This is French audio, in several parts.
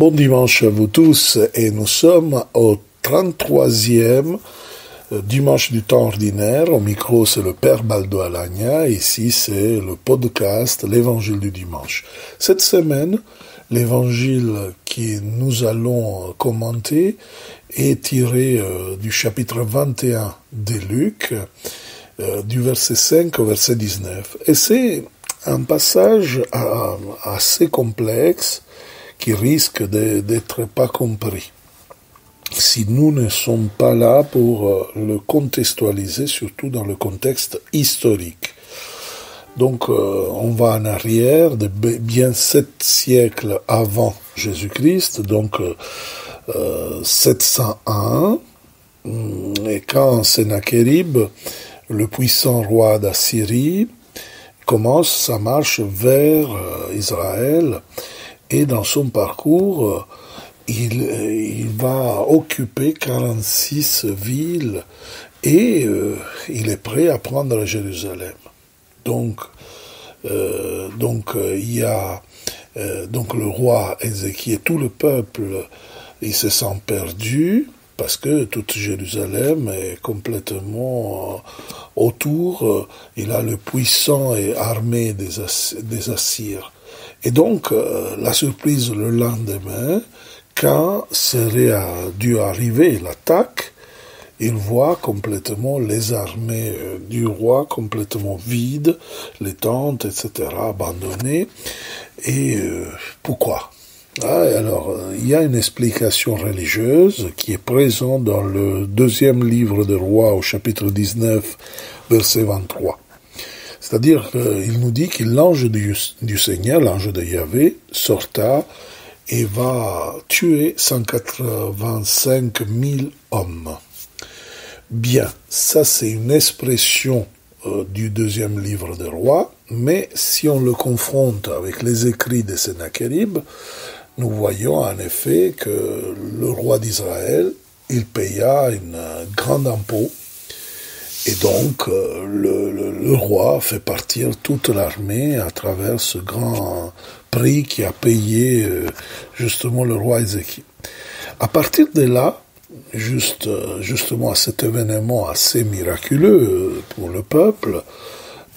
Bon dimanche à vous tous et nous sommes au 33e dimanche du temps ordinaire. Au micro c'est le Père Baldo Alagna, ici c'est le podcast L'Évangile du dimanche. Cette semaine, l'évangile que nous allons commenter est tiré du chapitre 21 de Luc, du verset 5 au verset 19. Et c'est un passage assez complexe qui risque d'être pas compris si nous ne sommes pas là pour le contextualiser, surtout dans le contexte historique. Donc on va en arrière de bien 7 siècles avant Jésus-Christ, donc 701, et quand Sennacherib, le puissant roi d'Assyrie, commence sa marche vers Israël, et dans son parcours, il va occuper 46 villes et il est prêt à prendre Jérusalem. Donc il y a donc le roi Ézéchiel, tout le peuple, il se sent perdu parce que toute Jérusalem est complètement autour. Il a le puissant et armé des Assyriens. Et donc, la surprise le lendemain, quand serait dû arriver l'attaque, il voit complètement les armées du roi complètement vides, les tentes, etc., abandonnées. Et pourquoi ? Alors, il y a une explication religieuse qui est présente dans le 2e livre des Rois, au chapitre 19, verset 23. C'est-à-dire qu'il nous dit que l'ange du Seigneur, l'ange de Yahvé, sorta et va tuer 185 000 hommes. Bien, ça c'est une expression du 2e livre des Rois, mais si on le confronte avec les écrits de Sennacherib, nous voyons en effet que le roi d'Israël, il paya une grande impôt. Et donc, le roi fait partir toute l'armée à travers ce grand prix qui a payé justement le roi Ézéchiel. À partir de là, justement à cet événement assez miraculeux pour le peuple,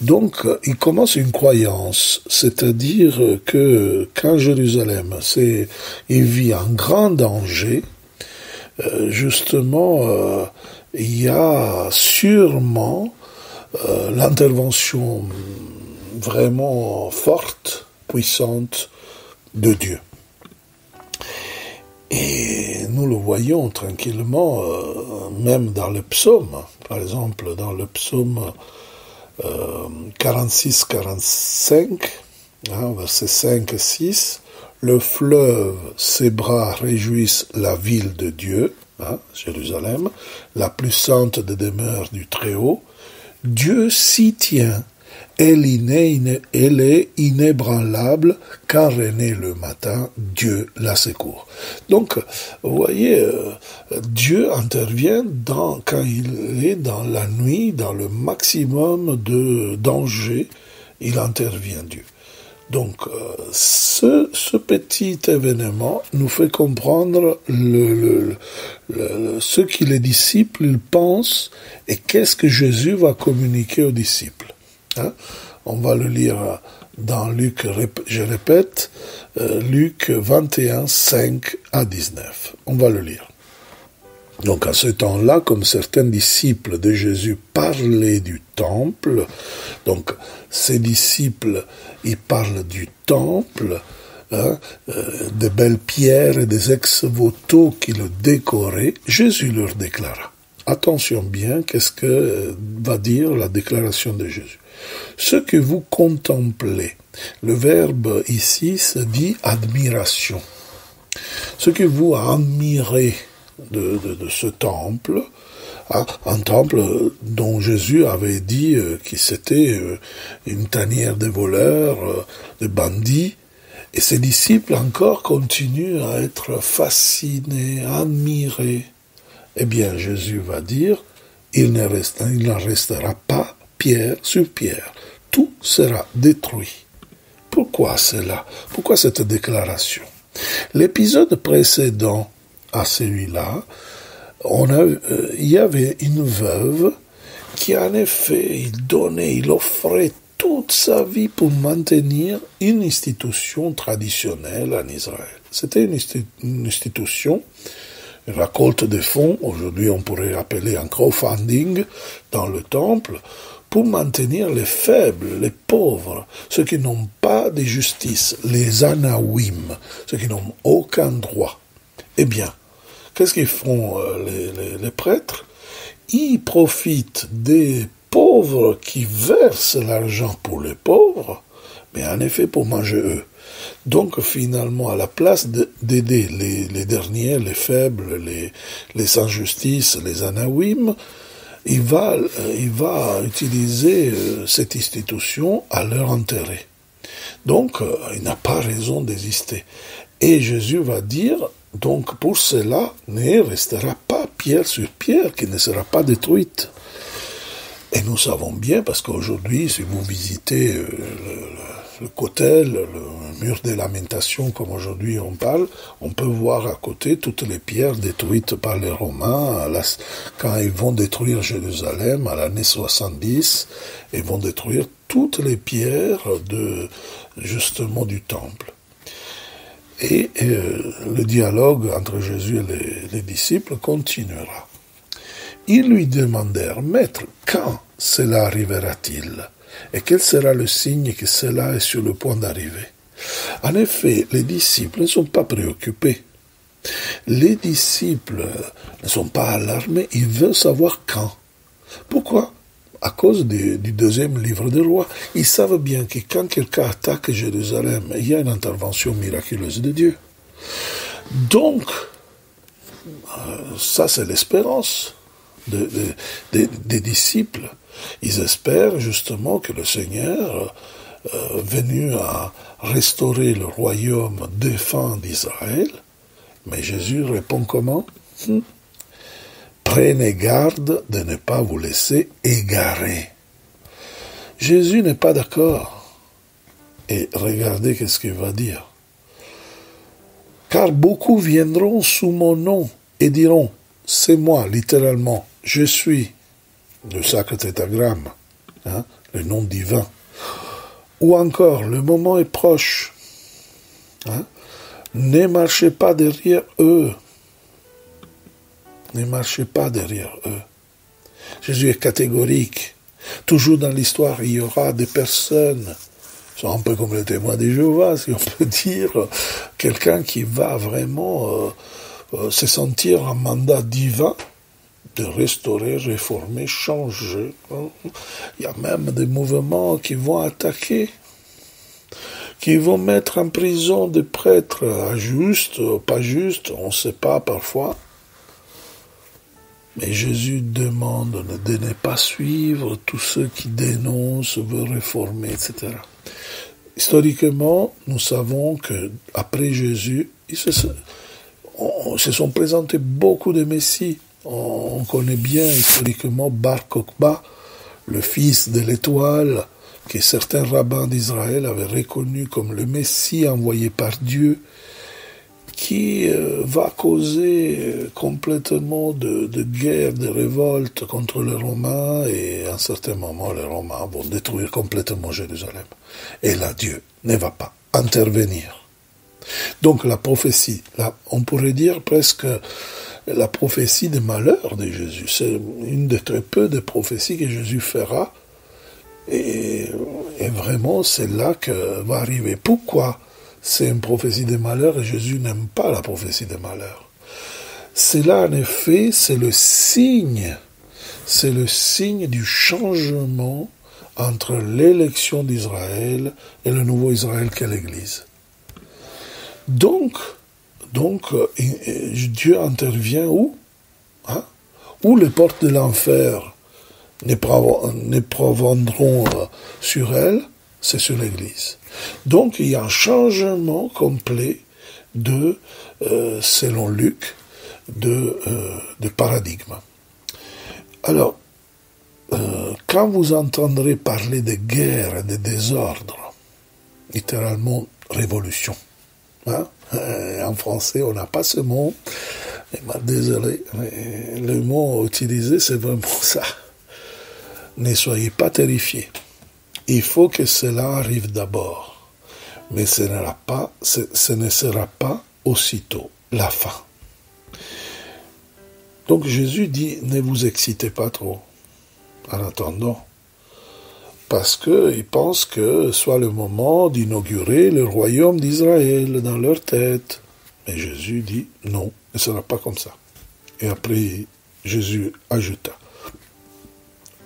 donc il commence une croyance, c'est-à-dire que quand Jérusalem il vit un grand danger, justement, il y a sûrement l'intervention vraiment forte, puissante de Dieu. Et nous le voyons tranquillement, même dans le psaume. Par exemple, dans le psaume 46-45, versets 5 et 6, « Le fleuve, ses bras réjouissent la ville de Dieu », Jérusalem, la plus sainte des demeures du Très-Haut. Dieu s'y tient, elle est inébranlable, quand renaît le matin, Dieu la secourt. Donc, vous voyez, Dieu intervient quand il est dans la nuit, dans le maximum de danger, il intervient Dieu. Donc, ce petit événement nous fait comprendre ce que les disciples ils pensent et qu'est-ce que Jésus va communiquer aux disciples. On va le lire dans Luc, je répète, Luc 21, 5 à 19. On va le lire. Donc, à ce temps-là, comme certains disciples de Jésus parlaient du temple, donc ces disciples, ils parlent du temple, des belles pierres et des ex-voto qui le décoraient, Jésus leur déclara. Attention bien, qu'est-ce que va dire la déclaration de Jésus ? Ce que vous contemplez, le verbe ici se dit admiration. Ce que vous admirez de ce temple, un temple dont Jésus avait dit que c'était une tanière de voleurs, de bandits, et ses disciples encore continuent à être fascinés, admirés. Eh bien, Jésus va dire, il n'en restera pas pierre sur pierre, tout sera détruit. Pourquoi cela ? Pourquoi cette déclaration ? L'épisode précédent à celui-là, il y avait une veuve qui en effet, il offrait toute sa vie pour maintenir une institution traditionnelle en Israël. C'était une institution, une récolte de fonds, aujourd'hui on pourrait appeler un crowdfunding dans le temple, pour maintenir les faibles, les pauvres, ceux qui n'ont pas de justice, les anawim, ceux qui n'ont aucun droit. Eh bien, qu'est-ce qu'ils font les prêtres? Ils profitent des pauvres qui versent l'argent pour les pauvres, mais en effet pour manger eux. Donc finalement, à la place d'aider les derniers, les faibles, les sans justice, les anawim, il va utiliser cette institution à leur intérêt. Donc, il n'a pas raison d'exister. Et Jésus va dire, donc pour cela, ne restera pas pierre sur pierre qui ne sera pas détruite. Et nous savons bien, parce qu'aujourd'hui, si vous visitez le Kotel, le mur des lamentations, comme aujourd'hui on parle, on peut voir à côté toutes les pierres détruites par les Romains quand ils vont détruire Jérusalem à l'année 70, ils vont détruire toutes les pierres justement du temple. Et le dialogue entre Jésus et les disciples continuera. Ils lui demandèrent, « Maître, quand cela arrivera-t-il ? Et quel sera le signe que cela est sur le point d'arriver ?» En effet, les disciples ne sont pas préoccupés. Les disciples ne sont pas alarmés, ils veulent savoir quand. Pourquoi ? À cause du deuxième livre des rois. Ils savent bien que quand quelqu'un attaque Jérusalem, il y a une intervention miraculeuse de Dieu. Donc, ça c'est l'espérance des disciples. Ils espèrent justement que le Seigneur, venu à restaurer le royaume défunt d'Israël, mais Jésus répond comment ? Prenez garde de ne pas vous laisser égarer. Jésus n'est pas d'accord. Et regardez qu'est-ce qu'il va dire. Car beaucoup viendront sous mon nom et diront, c'est moi, littéralement, je suis le sacre tétragramme, le nom divin. Ou encore, le moment est proche. Ne marchez pas derrière eux. Ne marchez pas derrière eux. Jésus est catégorique. Toujours dans l'histoire, il y aura des personnes, sont un peu comme les témoins de Jéhovah, si on peut dire, quelqu'un qui va vraiment se sentir un mandat divin de restaurer, réformer, changer. Il y a même des mouvements qui vont attaquer, qui vont mettre en prison des prêtres justes, pas justes, on ne sait pas parfois. Mais Jésus demande de ne pas suivre tous ceux qui dénoncent, veulent réformer, etc. Historiquement, nous savons que après Jésus, il se sont présentés beaucoup de messies. On connaît bien historiquement Bar Kokhba, le fils de l'étoile, que certains rabbins d'Israël avaient reconnu comme le Messie envoyé par Dieu, qui va causer complètement de guerre, de révolte contre les Romains, et à un certain moment, les Romains vont détruire complètement Jérusalem. Et là, Dieu ne va pas intervenir. Donc la prophétie, là, on pourrait dire presque la prophétie des malheurs de Jésus. C'est une des très peu de prophéties que Jésus fera, et vraiment c'est là que va arriver. Pourquoi c'est une prophétie des malheurs et Jésus n'aime pas la prophétie des malheurs? C'est là en effet, c'est le signe du changement entre l'élection d'Israël et le nouveau Israël qu'est l'Église. Donc, Dieu intervient où? Où les portes de l'enfer ne prévaudront sur elle, c'est sur l'Église. Donc il y a un changement complet selon Luc, de paradigme. Alors, quand vous entendrez parler de guerre et de désordre, littéralement révolution, Hein? En français, on n'a pas ce mot. Désolé, mais le mot utilisé, c'est vraiment ça. Ne soyez pas terrifiés. Il faut que cela arrive d'abord. Mais ce ne sera pas aussitôt la fin. Donc Jésus dit, ne vous excitez pas trop en attendant. Parce qu'ils pensent que soit le moment d'inaugurer le royaume d'Israël dans leur tête. Mais Jésus dit, non, ce ne sera pas comme ça. Et après, Jésus ajouta,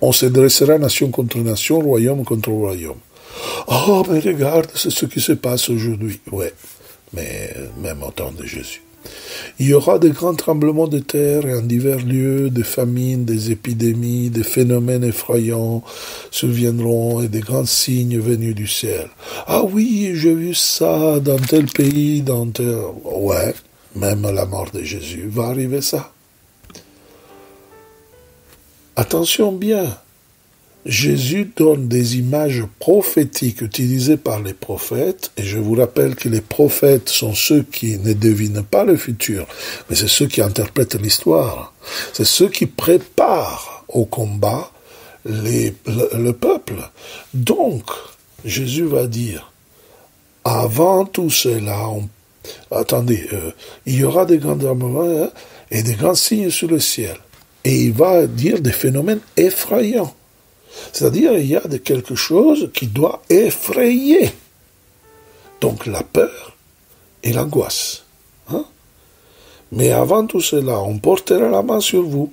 on se dressera nation contre nation, royaume contre royaume. Oh, mais regarde, c'est ce qui se passe aujourd'hui. Ouais, mais même au temps de Jésus. Il y aura de grands tremblements de terre et en divers lieux, des famines, des épidémies, des phénomènes effrayants surviendront et des grands signes venus du ciel. Ah oui, j'ai vu ça dans tel pays, dans tel... Ouais, même à la mort de Jésus va arriver ça. Attention bien, Jésus donne des images prophétiques utilisées par les prophètes, et je vous rappelle que les prophètes sont ceux qui ne devinent pas le futur, mais c'est ceux qui interprètent l'histoire. C'est ceux qui préparent au combat le peuple. Donc, Jésus va dire, avant tout cela, il y aura des grands armements et des grands signes sur le ciel. Et il va dire des phénomènes effrayants. C'est-à-dire, il y a quelque chose qui doit effrayer. Donc, la peur et l'angoisse. Hein? Mais avant tout cela, on portera la main sur vous.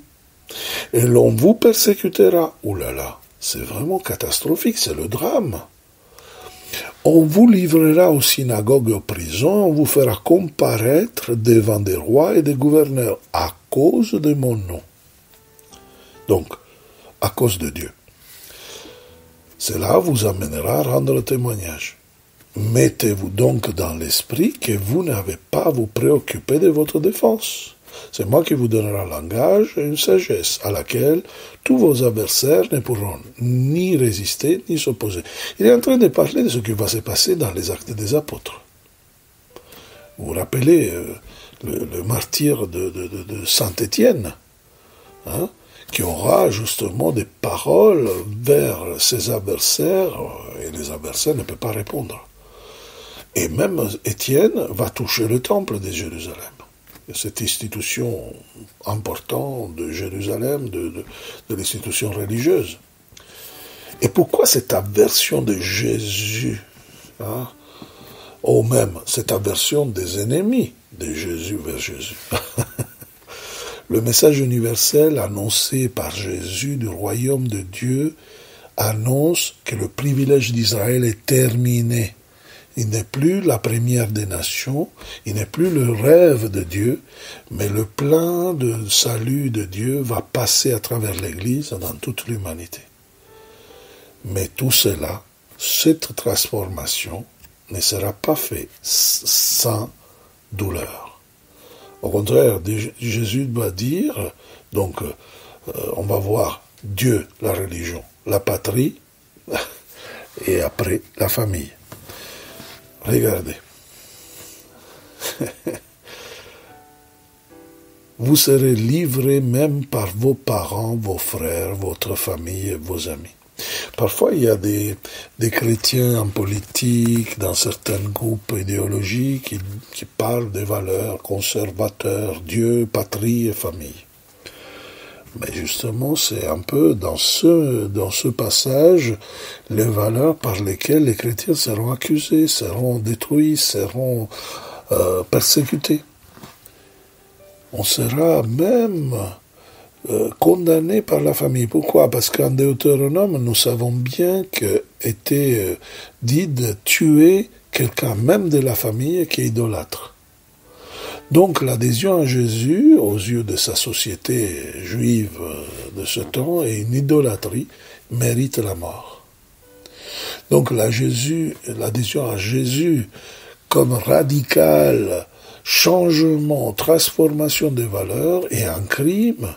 Et l'on vous persécutera. Ouh là là, c'est vraiment catastrophique, c'est le drame. On vous livrera aux synagogues et aux prisons, on vous fera comparaître devant des rois et des gouverneurs à cause de mon nom. Donc, à cause de Dieu. Cela vous amènera à rendre témoignage. Mettez-vous donc dans l'esprit que vous n'avez pas à vous préoccuper de votre défense. C'est moi qui vous donnerai un langage et une sagesse à laquelle tous vos adversaires ne pourront ni résister ni s'opposer. Il est en train de parler de ce qui va se passer dans les actes des apôtres. Vous vous rappelez le martyr de Saint Étienne, hein, qui aura justement des paroles vers ses adversaires, et les adversaires ne peuvent pas répondre. Et même Étienne va toucher le temple de Jérusalem. Cette institution importante de Jérusalem, de l'institution religieuse. Et pourquoi cette aversion de Jésus, hein, ou même cette aversion des ennemis de Jésus vers Jésus? Le message universel annoncé par Jésus du royaume de Dieu annonce que le privilège d'Israël est terminé. Il n'est plus la première des nations, il n'est plus le rêve de Dieu, mais le plan de salut de Dieu va passer à travers l'Église dans toute l'humanité. Mais tout cela, cette transformation, ne sera pas faite sans douleur. Au contraire, Jésus doit dire, donc on va voir Dieu, la religion, la patrie, et après la famille. Regardez. Vous serez livrés même par vos parents, vos frères, votre famille et vos amis. Parfois, il y a des chrétiens en politique, dans certains groupes idéologiques, qui parlent des valeurs conservateurs, Dieu, patrie et famille. Mais justement, c'est un peu dans ce passage les valeurs par lesquelles les chrétiens seront accusés, seront détruits, seront persécutés. On sera même condamné par la famille. Pourquoi? Parce qu'en Deutéronome, nous savons bien qu'était dit de tuer quelqu'un même de la famille qui est idolâtre. Donc l'adhésion à Jésus, aux yeux de sa société juive de ce temps, et une idolâtrie, mérite la mort. Donc l'adhésion à Jésus comme radical changement, transformation des valeurs est un crime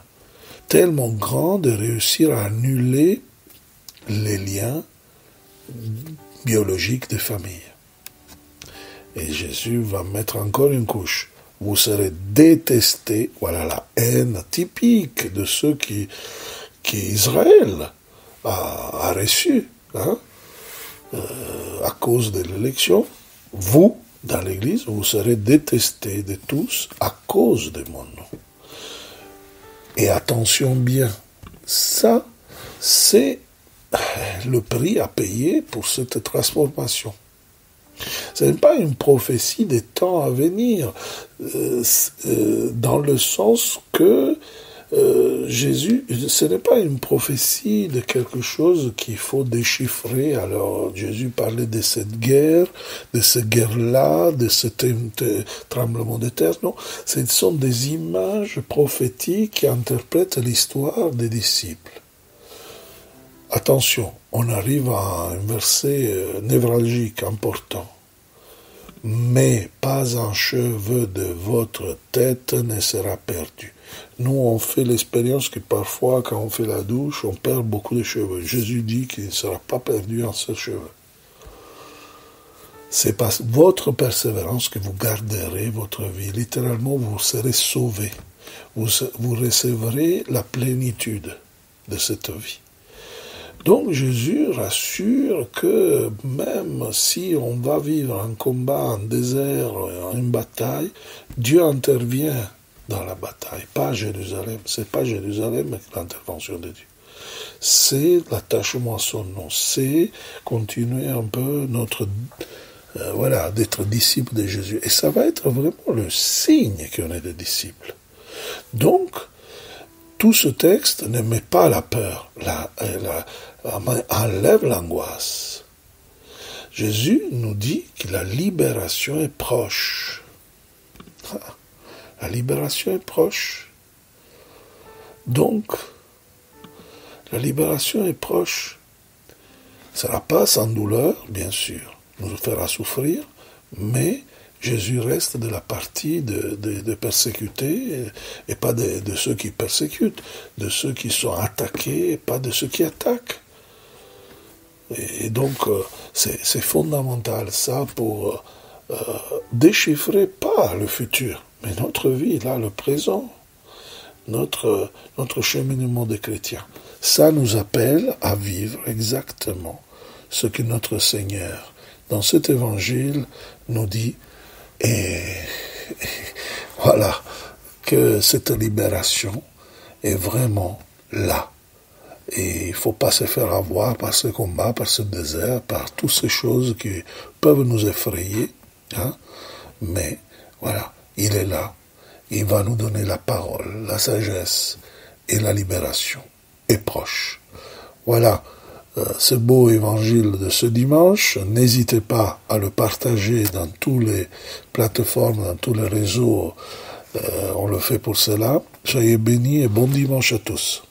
tellement grand de réussir à annuler les liens biologiques des familles. Et Jésus va mettre encore une couche. Vous serez détestés, voilà la haine typique de ceux qui Israël a reçu, hein, à cause de l'élection. Vous, dans l'Église, vous serez détestés de tous à cause de mon nom. Et attention bien, ça, c'est le prix à payer pour cette transformation. Ce n'est pas une prophétie des temps à venir, dans le sens que Jésus, ce n'est pas une prophétie de quelque chose qu'il faut déchiffrer. Alors Jésus parlait de cette guerre, de cette guerre-là, de ce tremblement de terre. Non, ce sont des images prophétiques qui interprètent l'histoire des disciples. Attention, on arrive à un verset névralgique, important. Mais pas un cheveu de votre tête ne sera perdu. Nous, on fait l'expérience que parfois, quand on fait la douche, on perd beaucoup de cheveux. Jésus dit qu'il ne sera pas perdu un seul cheveu. C'est par votre persévérance que vous garderez votre vie. Littéralement, vous serez sauvés. Vous recevrez la plénitude de cette vie. Donc Jésus rassure que même si on va vivre un combat, un désert, une bataille, Dieu intervient dans la bataille, pas Jérusalem. C'est pas Jérusalem l'intervention de Dieu. C'est l'attachement à son nom, c'est continuer un peu d'être disciple de Jésus. Et ça va être vraiment le signe qu'on est des disciples. Donc, tout ce texte ne met pas la peur, enlève l'angoisse. Jésus nous dit que la libération est proche. La libération est proche. Donc, la libération est proche. Ce ne sera pas sans douleur, bien sûr, nous fera souffrir, mais Jésus reste de la partie de persécutés, et pas de ceux qui persécutent, de ceux qui sont attaqués, et pas de ceux qui attaquent. Et donc, c'est fondamental, ça, pour déchiffrer pas le futur, mais notre vie, là, le présent, notre cheminement de chrétien. Ça nous appelle à vivre exactement ce que notre Seigneur, dans cet évangile, nous dit. Et voilà, que cette libération est vraiment là. Et il ne faut pas se faire avoir par ce combat, par ce désert, par toutes ces choses qui peuvent nous effrayer. Hein? Mais voilà, il est là. Il va nous donner la parole, la sagesse et la libération est proche. Voilà. Ce beau évangile de ce dimanche, n'hésitez pas à le partager dans toutes les plateformes, dans tous les réseaux, on le fait pour cela. Soyez bénis et bon dimanche à tous.